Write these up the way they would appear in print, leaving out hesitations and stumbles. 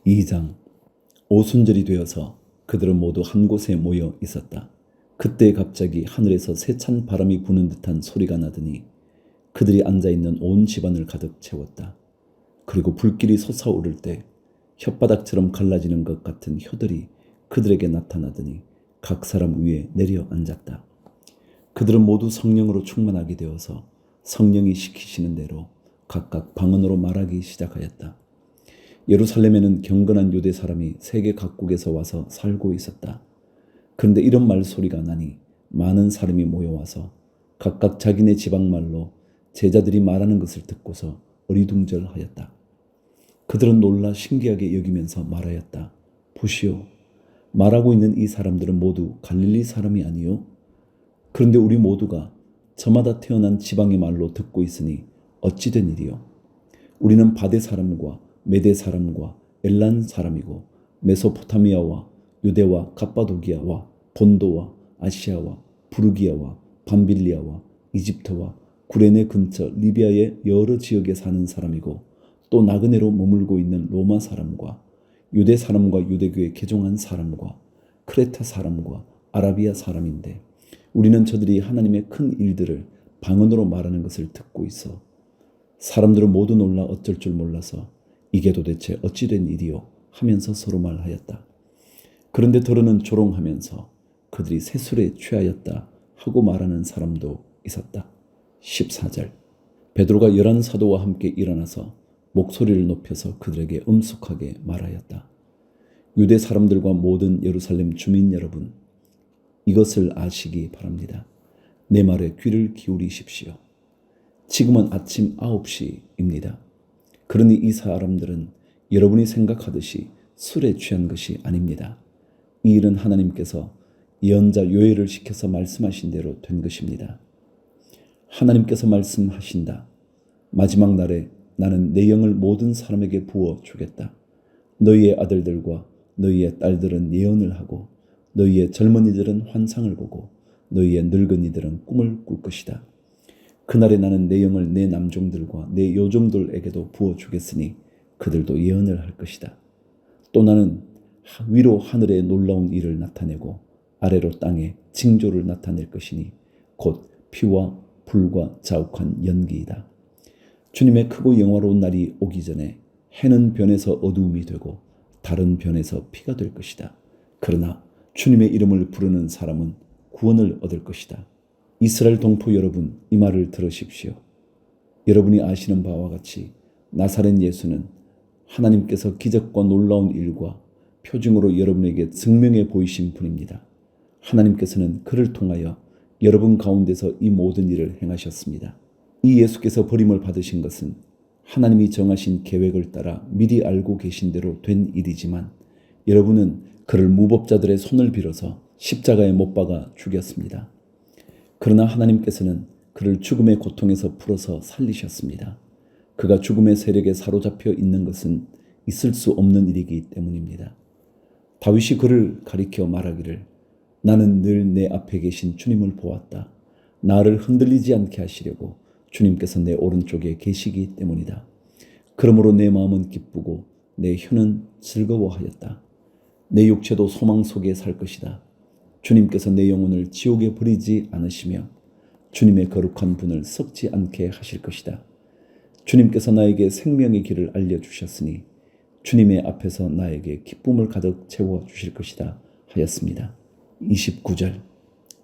2장. 오순절이 되어서 그들은 모두 한 곳에 모여 있었다. 그때 갑자기 하늘에서 세찬 바람이 부는 듯한 소리가 나더니 그들이 앉아있는 온 집안을 가득 채웠다. 그리고 불길이 솟아오를 때 혓바닥처럼 갈라지는 것 같은 혀들이 그들에게 나타나더니 각 사람 위에 내려 앉았다. 그들은 모두 성령으로 충만하게 되어서 성령이 시키시는 대로 각각 방언으로 말하기 시작하였다. 예루살렘에는 경건한 유대 사람이 세계 각국에서 와서 살고 있었다. 그런데 이런 말소리가 나니 많은 사람이 모여와서 각각 자기네 지방말로 제자들이 말하는 것을 듣고서 어리둥절하였다. 그들은 놀라 신기하게 여기면서 말하였다. 보시오, 말하고 있는 이 사람들은 모두 갈릴리 사람이 아니요? 그런데 우리 모두가 저마다 태어난 지방의 말로 듣고 있으니 어찌 된 일이요? 우리는 바데 사람과 메데 사람과 엘란 사람이고 메소포타미아와 유대와 갑바도기아와 본도와 아시아와 부르기아와 밤빌리아와 이집트와 구레네 근처 리비아의 여러 지역에 사는 사람이고 또 나그네로 머물고 있는 로마 사람과 유대 사람과 유대교에 개종한 사람과 크레타 사람과 아라비아 사람인데 우리는 저들이 하나님의 큰 일들을 방언으로 말하는 것을 듣고 있어 사람들은 모두 놀라 어쩔 줄 몰라서 이게 도대체 어찌 된 일이요 하면서 서로 말하였다. 그런데 더러는 조롱하면서 그들이 세술에 취하였다 하고 말하는 사람도 있었다. 14절. 베드로가 11 사도와 함께 일어나서 목소리를 높여서 그들에게 엄숙하게 말하였다. 유대 사람들과 모든 예루살렘 주민 여러분, 이것을 아시기 바랍니다. 내 말에 귀를 기울이십시오. 지금은 아침 9시입니다. 그러니 이 사람들은 여러분이 생각하듯이 술에 취한 것이 아닙니다. 이 일은 하나님께서 예언자 요엘을 시켜서 말씀하신 대로 된 것입니다. 하나님께서 말씀하신다. 마지막 날에 나는 내 영을 모든 사람에게 부어주겠다. 너희의 아들들과 너희의 딸들은 예언을 하고 너희의 젊은이들은 환상을 보고 너희의 늙은이들은 꿈을 꿀 것이다. 그날에 나는 내 영을 내 남종들과 내 여종들에게도 부어주겠으니 그들도 예언을 할 것이다. 또 나는 위로 하늘에 놀라운 일을 나타내고 아래로 땅에 징조를 나타낼 것이니 곧 피와 불과 자욱한 연기이다. 주님의 크고 영화로운 날이 오기 전에 해는 변해서 어두움이 되고 달은 변해서 피가 될 것이다. 그러나 주님의 이름을 부르는 사람은 구원을 얻을 것이다. 이스라엘 동포 여러분, 이 말을 들으십시오. 여러분이 아시는 바와 같이 나사렛 예수는 하나님께서 기적과 놀라운 일과 표징으로 여러분에게 증명해 보이신 분입니다. 하나님께서는 그를 통하여 여러분 가운데서 이 모든 일을 행하셨습니다. 이 예수께서 버림을 받으신 것은 하나님이 정하신 계획을 따라 미리 알고 계신 대로 된 일이지만 여러분은 그를 무법자들의 손을 빌어서 십자가에 못 박아 죽였습니다. 그러나 하나님께서는 그를 죽음의 고통에서 풀어서 살리셨습니다. 그가 죽음의 세력에 사로잡혀 있는 것은 있을 수 없는 일이기 때문입니다. 다윗이 그를 가리켜 말하기를 나는 늘 내 앞에 계신 주님을 보았다. 나를 흔들리지 않게 하시려고 주님께서 내 오른쪽에 계시기 때문이다. 그러므로 내 마음은 기쁘고 내 혀는 즐거워하였다. 내 육체도 소망 속에 살 것이다. 주님께서 내 영혼을 지옥에 버리지 않으시며 주님의 거룩한 분을 썩지 않게 하실 것이다. 주님께서 나에게 생명의 길을 알려주셨으니 주님의 앞에서 나에게 기쁨을 가득 채워주실 것이다 하였습니다. 29절.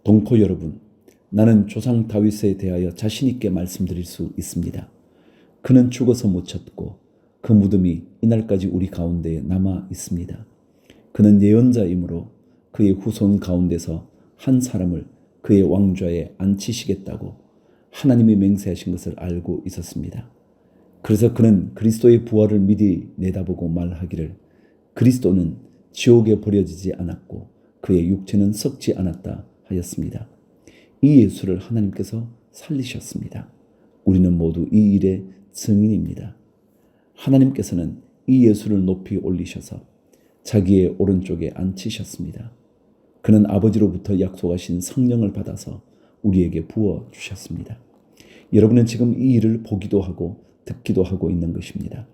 동포 여러분, 나는 조상 다윗에 대하여 자신 있게 말씀드릴 수 있습니다. 그는 죽어서 묻혔고 그 무덤이 이날까지 우리 가운데에 남아 있습니다. 그는 예언자이므로 그의 후손 가운데서 한 사람을 그의 왕좌에 앉히시겠다고 하나님이 맹세하신 것을 알고 있었습니다. 그래서 그는 그리스도의 부활을 미리 내다보고 말하기를 그리스도는 지옥에 버려지지 않았고 그의 육체는 썩지 않았다 하였습니다. 이 예수를 하나님께서 살리셨습니다. 우리는 모두 이 일의 증인입니다. 하나님께서는 이 예수를 높이 올리셔서 자기의 오른쪽에 앉히셨습니다. 그는 아버지로부터 약속하신 성령을 받아서 우리에게 부어주셨습니다. 여러분은 지금 이 일을 보기도 하고 듣기도 하고 있는 것입니다.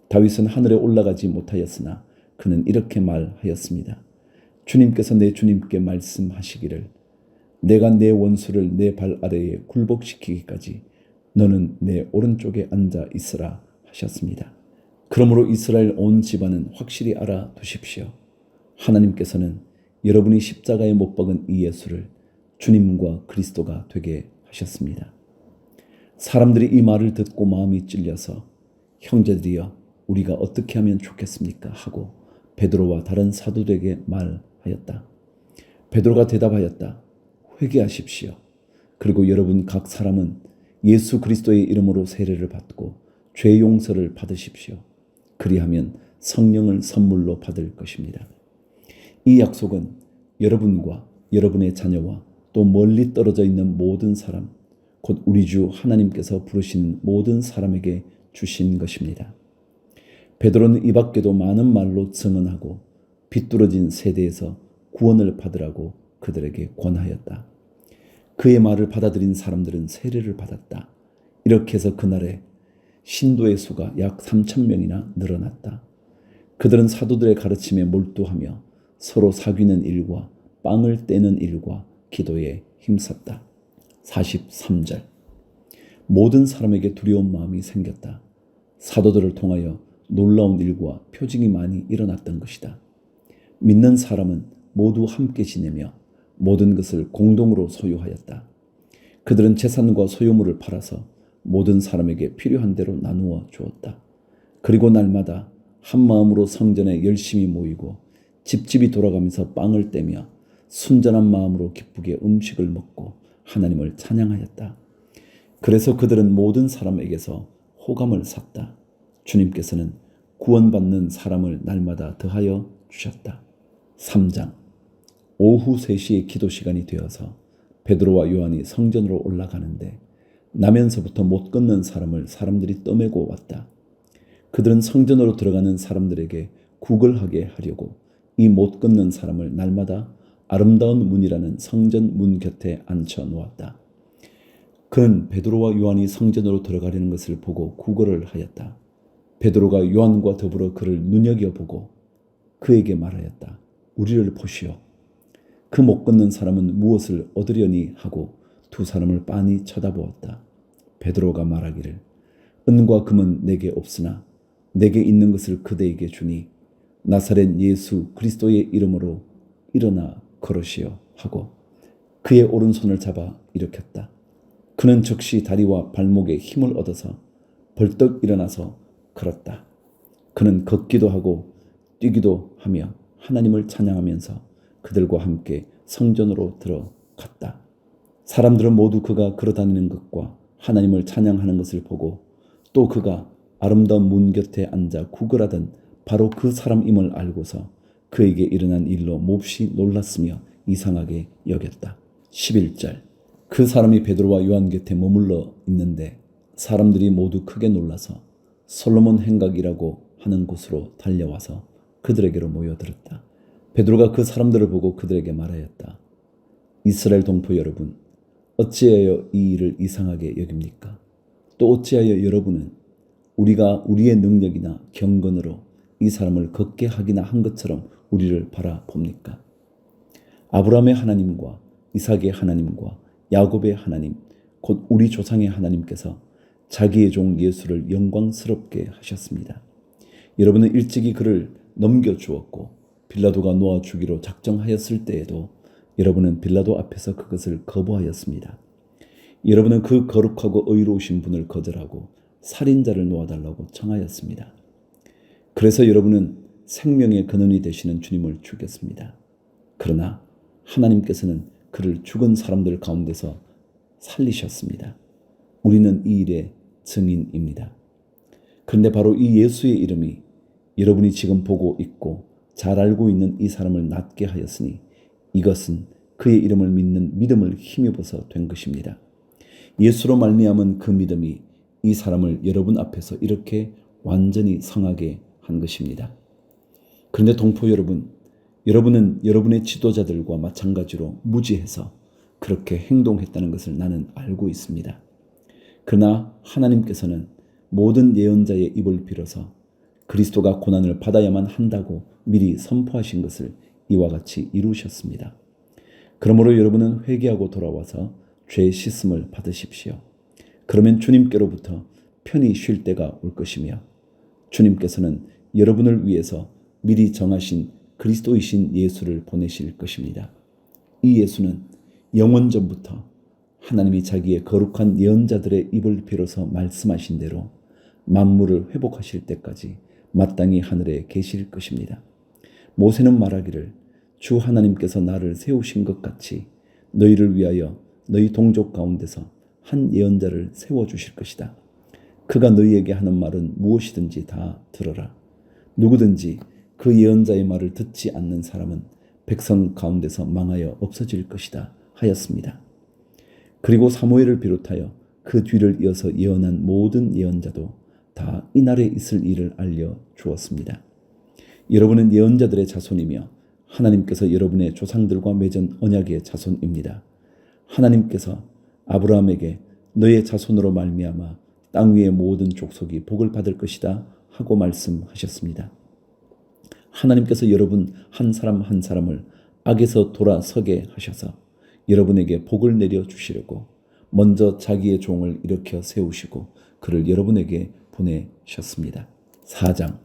다윗은 하늘에 올라가지 못하였으나 그는 이렇게 말하였습니다. 주님께서 내 주님께 말씀하시기를 내가 내 원수를 내 발 아래에 굴복시키기까지 너는 내 오른쪽에 앉아 있으라 하셨습니다. 그러므로 이스라엘 온 집안은 확실히 알아두십시오. 하나님께서는 여러분이 십자가에 못 박은 이 예수를 주님과 그리스도가 되게 하셨습니다. 사람들이 이 말을 듣고 마음이 찔려서 형제들이여 우리가 어떻게 하면 좋겠습니까? 하고 베드로와 다른 사도들에게 말하였다. 베드로가 대답하였다. 회개하십시오. 그리고 여러분 각 사람은 예수 그리스도의 이름으로 세례를 받고 죄 용서를 받으십시오. 그리하면 성령을 선물로 받을 것입니다. 이 약속은 여러분과 여러분의 자녀와 또 멀리 떨어져 있는 모든 사람, 곧 우리 주 하나님께서 부르시는 모든 사람에게 주신 것입니다. 베드로는 이 밖에도 많은 말로 증언하고 비뚤어진 세대에서 구원을 받으라고 그들에게 권하였다. 그의 말을 받아들인 사람들은 세례를 받았다. 이렇게 해서 그날에 신도의 수가 약 3,000명이나 늘어났다. 그들은 사도들의 가르침에 몰두하며 서로 사귀는 일과 빵을 떼는 일과 기도에 힘썼다. 43절. 모든 사람에게 두려운 마음이 생겼다. 사도들을 통하여 놀라운 일과 표징이 많이 일어났던 것이다. 믿는 사람은 모두 함께 지내며 모든 것을 공동으로 소유하였다. 그들은 재산과 소유물을 팔아서 모든 사람에게 필요한 대로 나누어 주었다. 그리고 날마다 한 마음으로 성전에 열심히 모이고 집집이 돌아가면서 빵을 떼며 순전한 마음으로 기쁘게 음식을 먹고 하나님을 찬양하였다. 그래서 그들은 모든 사람에게서 호감을 샀다. 주님께서는 구원받는 사람을 날마다 더하여 주셨다. 3장. 오후 3시에 기도 시간이 되어서 베드로와 요한이 성전으로 올라가는데 나면서부터 못 걷는 사람을 사람들이 떠매고 왔다. 그들은 성전으로 들어가는 사람들에게 구걸하게 하려고 이 못 걷는 사람을 날마다 아름다운 문이라는 성전 문 곁에 앉혀 놓았다. 그는 베드로와 요한이 성전으로 들어가려는 것을 보고 구걸을 하였다. 베드로가 요한과 더불어 그를 눈여겨보고 그에게 말하였다. 우리를 보시오. 그 못 걷는 사람은 무엇을 얻으려니 하고 두 사람을 빤히 쳐다보았다. 베드로가 말하기를 은과 금은 내게 없으나 내게 있는 것을 그대에게 주니 나사렛 예수 그리스도의 이름으로 일어나 걸으시오 하고 그의 오른손을 잡아 일으켰다. 그는 즉시 다리와 발목에 힘을 얻어서 벌떡 일어나서 걸었다. 그는 걷기도 하고 뛰기도 하며 하나님을 찬양하면서 그들과 함께 성전으로 들어갔다. 사람들은 모두 그가 걸어다니는 것과 하나님을 찬양하는 것을 보고 또 그가 아름다운 문 곁에 앉아 구걸하던 바로 그 사람임을 알고서 그에게 일어난 일로 몹시 놀랐으며 이상하게 여겼다. 11절. 그 사람이 베드로와 요한 곁에 머물러 있는데 사람들이 모두 크게 놀라서 솔로몬 행각이라고 하는 곳으로 달려와서 그들에게로 모여들었다. 베드로가 그 사람들을 보고 그들에게 말하였다. 이스라엘 동포 여러분, 어찌하여 이 일을 이상하게 여깁니까? 또 어찌하여 여러분은 우리가 우리의 능력이나 경건으로 이 사람을 걷게 하기나 한 것처럼 우리를 바라봅니까? 아브라함의 하나님과 이삭의 하나님과 야곱의 하나님, 곧 우리 조상의 하나님께서 자기의 종 예수를 영광스럽게 하셨습니다. 여러분은 일찍이 그를 넘겨주었고 빌라도가 놓아주기로 작정하였을 때에도 여러분은 빌라도 앞에서 그것을 거부하였습니다. 여러분은 그 거룩하고 의로우신 분을 거절하고 살인자를 놓아달라고 청하였습니다. 그래서 여러분은 생명의 근원이 되시는 주님을 죽였습니다. 그러나 하나님께서는 그를 죽은 사람들 가운데서 살리셨습니다. 우리는 이 일의 증인입니다. 그런데 바로 이 예수의 이름이 여러분이 지금 보고 있고 잘 알고 있는 이 사람을 낫게 하였으니 이것은 그의 이름을 믿는 믿음을 힘입어서 된 것입니다. 예수로 말미암은 그 믿음이 이 사람을 여러분 앞에서 이렇게 완전히 성하게 한 것입니다. 그런데 동포 여러분, 여러분은 여러분의 지도자들과 마찬가지로 무지해서 그렇게 행동했다는 것을 나는 알고 있습니다. 그러나 하나님께서는 모든 예언자의 입을 빌어서 그리스도가 고난을 받아야만 한다고 미리 선포하신 것을 이와 같이 이루셨습니다. 그러므로 여러분은 회개하고 돌아와서 죄 씻음을 받으십시오. 그러면 주님께로부터 편히 쉴 때가 올 것이며 주님께서는 여러분을 위해서 미리 정하신 그리스도이신 예수를 보내실 것입니다. 이 예수는 영원전부터 하나님이 자기의 거룩한 예언자들의 입을 빌어서 말씀하신 대로 만물을 회복하실 때까지 마땅히 하늘에 계실 것입니다. 모세는 말하기를 주 하나님께서 나를 세우신 것 같이 너희를 위하여 너희 동족 가운데서 한 예언자를 세워주실 것이다. 그가 너희에게 하는 말은 무엇이든지 다 들어라. 누구든지 그 예언자의 말을 듣지 않는 사람은 백성 가운데서 망하여 없어질 것이다 하였습니다. 그리고 사무엘을 비롯하여 그 뒤를 이어서 예언한 모든 예언자도 다 이날에 있을 일을 알려 주었습니다. 여러분은 예언자들의 자손이며 하나님께서 여러분의 조상들과 맺은 언약의 자손입니다. 하나님께서 아브라함에게 너의 자손으로 말미암아 땅 위의 모든 족속이 복을 받을 것이다 하고 말씀하셨습니다. 하나님께서 여러분 한 사람 한 사람을 악에서 돌아서게 하셔서 여러분에게 복을 내려 주시려고 먼저 자기의 종을 일으켜 세우시고 그를 여러분에게 보내셨습니다. 4장.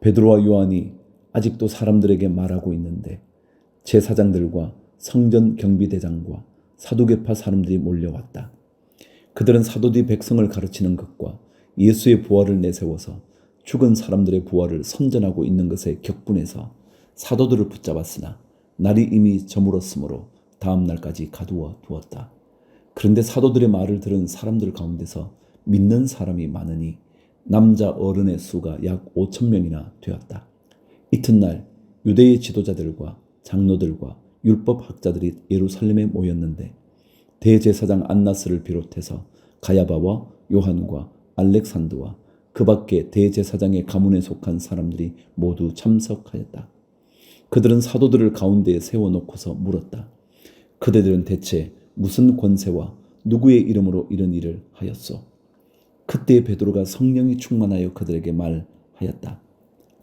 베드로와 요한이 아직도 사람들에게 말하고 있는데 제사장들과 성전 경비대장과 사두개파 사람들이 몰려왔다. 그들은 사도들이 백성을 가르치는 것과 예수의 부활을 내세워서 죽은 사람들의 부활을 선전하고 있는 것에 격분해서 사도들을 붙잡았으나 날이 이미 저물었으므로 다음 날까지 가두어 두었다. 그런데 사도들의 말을 들은 사람들 가운데서 믿는 사람이 많으니 남자 어른의 수가 약 5,000명이나 되었다. 이튿날 유대의 지도자들과 장로들과 율법학자들이 예루살렘에 모였는데 대제사장 안나스를 비롯해서 가야바와 요한과 알렉산더와 그 밖에 대제사장의 가문에 속한 사람들이 모두 참석하였다. 그들은 사도들을 가운데에 세워놓고서 물었다. 그대들은 대체 무슨 권세와 누구의 이름으로 이런 일을 하였소? 그때 베드로가 성령이 충만하여 그들에게 말하였다.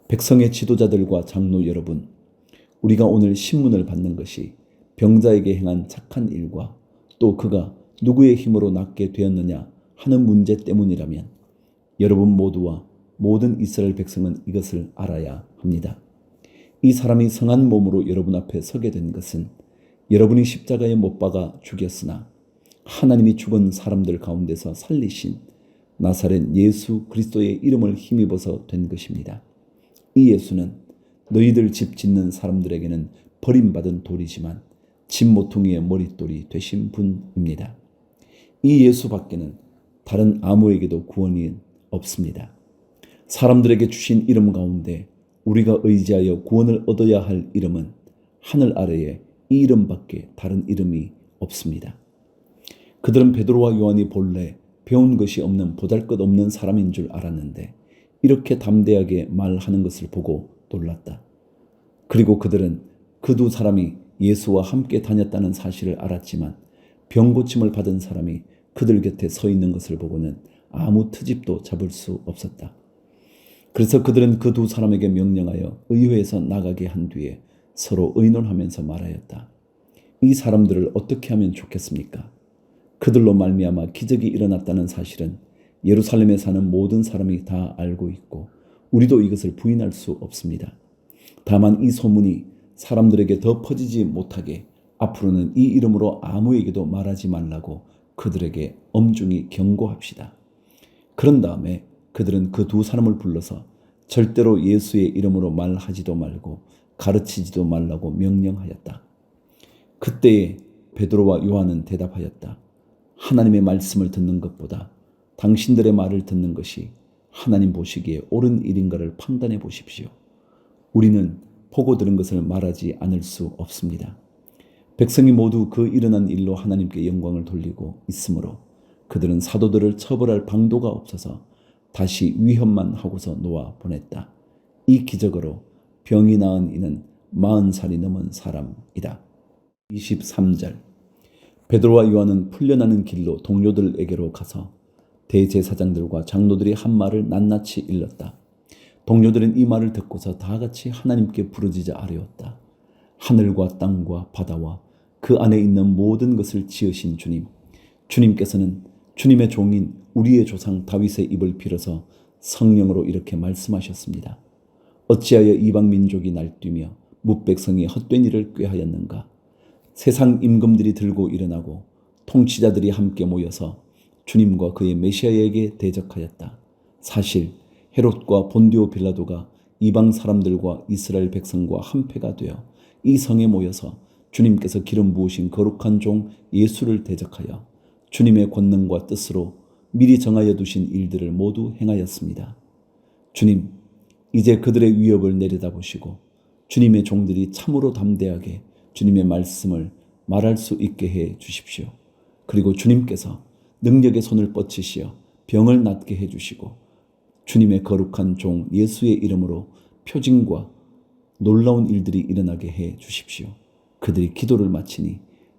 백성의 지도자들과 장로 여러분, 우리가 오늘 신문을 받는 것이 병자에게 행한 착한 일과 또 그가 누구의 힘으로 낫게 되었느냐 하는 문제 때문이라면 여러분 모두와 모든 이스라엘 백성은 이것을 알아야 합니다. 이 사람이 성한 몸으로 여러분 앞에 서게 된 것은 여러분이 십자가에 못 박아 죽였으나 하나님이 죽은 사람들 가운데서 살리신 나사렛 예수 그리스도의 이름을 힘입어서 된 것입니다. 이 예수는 너희들 집 짓는 사람들에게는 버림받은 돌이지만 집 모퉁이의 머릿돌이 되신 분입니다. 이 예수 밖에는 다른 아무에게도 구원이 없습니다. 사람들에게 주신 이름 가운데 우리가 의지하여 구원을 얻어야 할 이름은 하늘 아래에 이 이름밖에 다른 이름이 없습니다. 그들은 베드로와 요한이 본래 배운 것이 없는 보잘것없는 사람인 줄 알았는데 이렇게 담대하게 말하는 것을 보고 놀랐다. 그리고 그들은 그 두 사람이 예수와 함께 다녔다는 사실을 알았지만 병고침을 받은 사람이 그들 곁에 서 있는 것을 보고는 아무 트집도 잡을 수 없었다. 그래서 그들은 그 두 사람에게 명령하여 의회에서 나가게 한 뒤에 서로 의논하면서 말하였다. 이 사람들을 어떻게 하면 좋겠습니까? 그들로 말미암아 기적이 일어났다는 사실은 예루살렘에 사는 모든 사람이 다 알고 있고 우리도 이것을 부인할 수 없습니다. 다만 이 소문이 사람들에게 더 퍼지지 못하게 앞으로는 이 이름으로 아무에게도 말하지 말라고 그들에게 엄중히 경고합시다. 그런 다음에 그들은 그 두 사람을 불러서 절대로 예수의 이름으로 말하지도 말고 가르치지도 말라고 명령하였다. 그때에 베드로와 요한은 대답하였다. 하나님의 말씀을 듣는 것보다 당신들의 말을 듣는 것이 하나님 보시기에 옳은 일인가를 판단해 보십시오. 우리는 보고 들은 것을 말하지 않을 수 없습니다. 백성이 모두 그 일어난 일로 하나님께 영광을 돌리고 있으므로 그들은 사도들을 처벌할 방도가 없어서 다시 위협만 하고서 놓아 보냈다. 이 기적으로 병이 나은 이는 40살이 넘은 사람이다. 23절. 베드로와 요한은 풀려나는 길로 동료들에게로 가서 대제사장들과 장로들이 한 말을 낱낱이 일렀다. 동료들은 이 말을 듣고서 다 같이 하나님께 부르짖어 아뢰었다. 하늘과 땅과 바다와 그 안에 있는 모든 것을 지으신 주님, 주님께서는 주님의 종인 우리의 조상 다윗의 입을 빌어서 성령으로 이렇게 말씀하셨습니다. 어찌하여 이방 민족이 날뛰며 뭇백성이 헛된 일을 꾀하였는가? 세상 임금들이 들고 일어나고 통치자들이 함께 모여서 주님과 그의 메시아에게 대적하였다. 사실 헤롯과 본디오 빌라도가 이방 사람들과 이스라엘 백성과 한패가 되어 이 성에 모여서 주님께서 기름 부으신 거룩한 종 예수를 대적하여 주님의 권능과 뜻으로 미리 정하여 두신 일들을 모두 행하였습니다. 주님, 이제 그들의 위협을 내려다보시고 주님의 종들이 참으로 담대하게 주님의 말씀을 말할 수 있게 해 주십시오. 그리고 주님께서 능력의 손을 뻗치시어 병을 낫게 해 주시고 주님의 거룩한 종 예수의 이름으로 표징과 놀라운 일들이 일어나게 해 주십시오. 그들이 기도를 마치니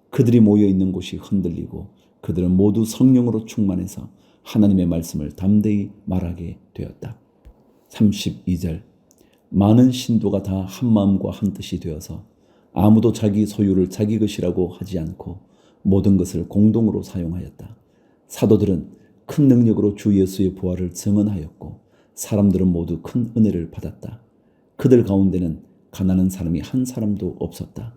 그들이 모여 있는 곳이 흔들리고 그들은 모두 성령으로 충만해서 하나님의 말씀을 담대히 말하게 되었다. 32절. 많은 신도가 다 한 마음과 한 뜻이 되어서 아무도 자기 소유를 자기 것이라고 하지 않고 모든 것을 공동으로 사용하였다. 사도들은 큰 능력으로 주 예수의 부활을 증언하였고 사람들은 모두 큰 은혜를 받았다. 그들 가운데는 가난한 사람이 한 사람도 없었다.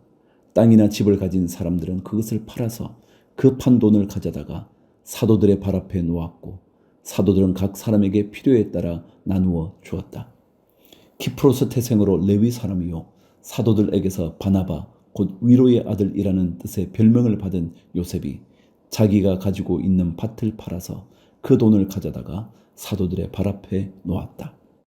땅이나 집을 가진 사람들은 그것을 팔아서 그 판 돈을 가져다가 사도들의 발 앞에 놓았고 사도들은 각 사람에게 필요에 따라 나누어 주었다. 키프로스 태생으로 레위 사람이요 사도들에게서 바나바 곧 위로의 아들이라는 뜻의 별명을 받은 요셉이 자기가 가지고 있는 밭을 팔아서 그 돈을 가져다가 사도들의 발 앞에 놓았다.